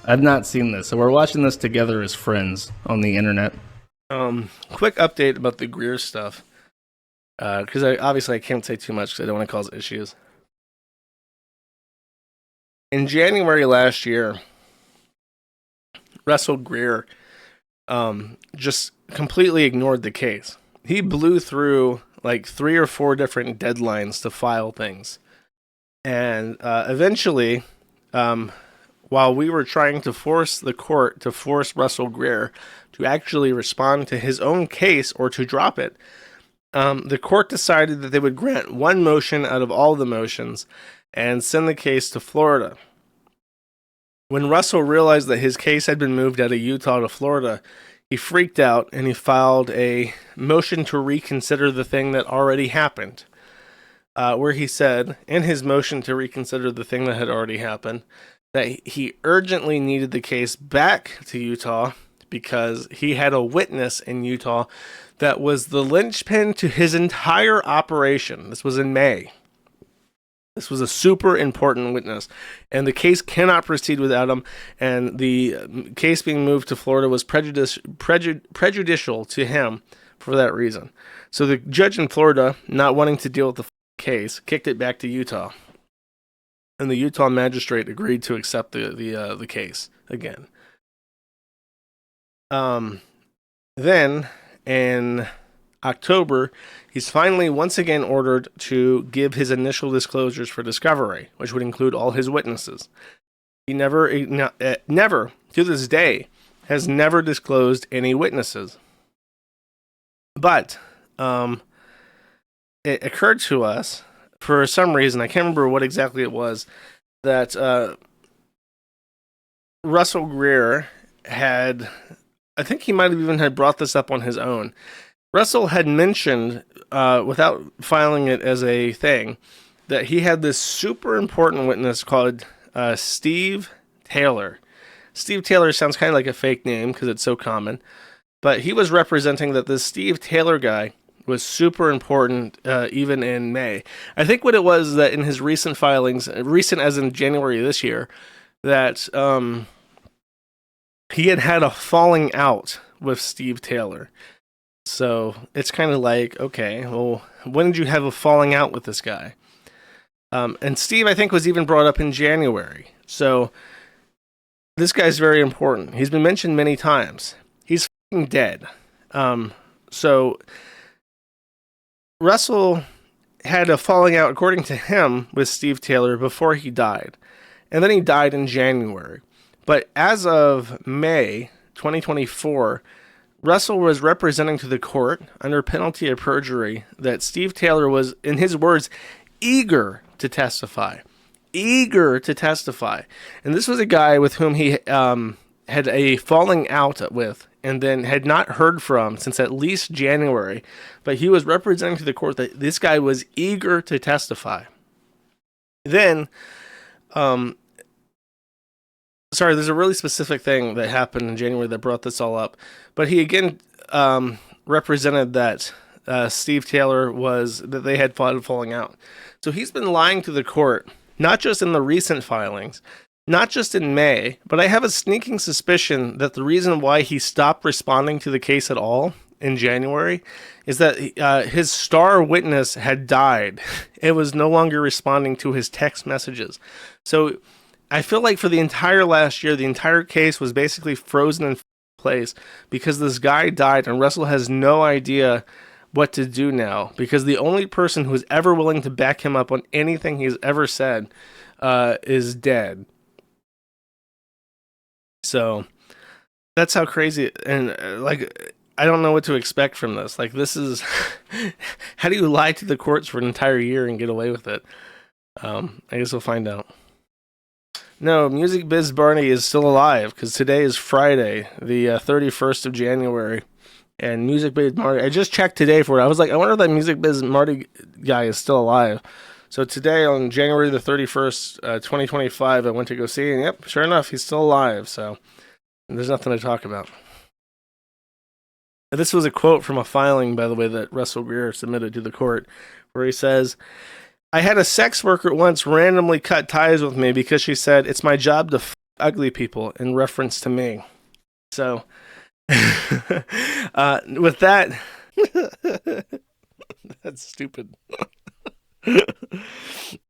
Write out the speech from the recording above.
I've not seen this, so we're watching this together as friends on the internet. Quick update about the Greer stuff, because I can't say too much because I don't want to cause issues. In January last year, Russell Greer just completely ignored the case. He blew through like 3 or 4 different deadlines to file things. And eventually, while we were trying to force the court to force Russell Greer to actually respond to his own case or to drop it, the court decided that they would grant one motion out of all the motions and send the case to Florida. When Russell realized that his case had been moved out of Utah to Florida, he freaked out and he filed a motion to reconsider the thing that already happened, where he said, in his motion to reconsider the thing that had already happened, that he urgently needed the case back to Utah because he had a witness in Utah that was the linchpin to his entire operation. This was in May. This was a super important witness, and the case cannot proceed without him, and the case being moved to Florida was prejudicial to him for that reason. So the judge in Florida, not wanting to deal with the case, kicked it back to Utah, and the Utah magistrate agreed to accept the case again. Then, in October, he's finally once again ordered to give his initial disclosures for discovery, which would include all his witnesses. He never, to this day, has never disclosed any witnesses. But it occurred to us, for some reason, I can't remember what exactly it was, that Russell Greer had, I think he might have even had brought this up on his own. Russell had mentioned, without filing it as a thing, that he had this super important witness called Steve Taylor. Steve Taylor sounds kind of like a fake name because it's so common, but he was representing that this Steve Taylor guy was super important even in May. I think what it was that in his recent filings, recent as in January of this year, that he had a falling out with Steve Taylor. So it's kind of like, okay, well, when did you have a falling out with this guy? And Steve, I think, was even brought up in January. So this guy's very important. He's been mentioned many times. He's f***ing dead. So Russell had a falling out, according to him, with Steve Taylor before he died. And then he died in January. But as of May 2024, Russell was representing to the court under penalty of perjury that Steve Taylor was, in his words, eager to testify. Eager to testify. And this was a guy with whom he had a falling out with and then had not heard from since at least January. But he was representing to the court that this guy was eager to testify. Then, there's a really specific thing that happened in January that brought this all up. But he again represented that Steve Taylor that they had falling out. So he's been lying to the court, not just in the recent filings, not just in May, but I have a sneaking suspicion that the reason why he stopped responding to the case at all in January is that his star witness had died. It was no longer responding to his text messages. So I feel like for the entire last year, the entire case was basically frozen in place because this guy died and Russell has no idea what to do now because the only person who's ever willing to back him up on anything he's ever said is dead. So that's how crazy, and I don't know what to expect from this. Like, this is, how do you lie to the courts for an entire year and get away with it? I guess we'll find out. No, Music Biz Barney is still alive because today is Friday, the 31st of January, and Music Biz Marty, I just checked today for it. I was like, I wonder if that Music Biz Marty guy is still alive. So today, on January the 31st, 2025, I went to go see, and yep, sure enough, he's still alive, so there's nothing to talk about. This was a quote from a filing, by the way, that Russell Greer submitted to the court, where he says, I had a sex worker once randomly cut ties with me because she said, it's my job to ugly people in reference to me. So, with that, that's stupid.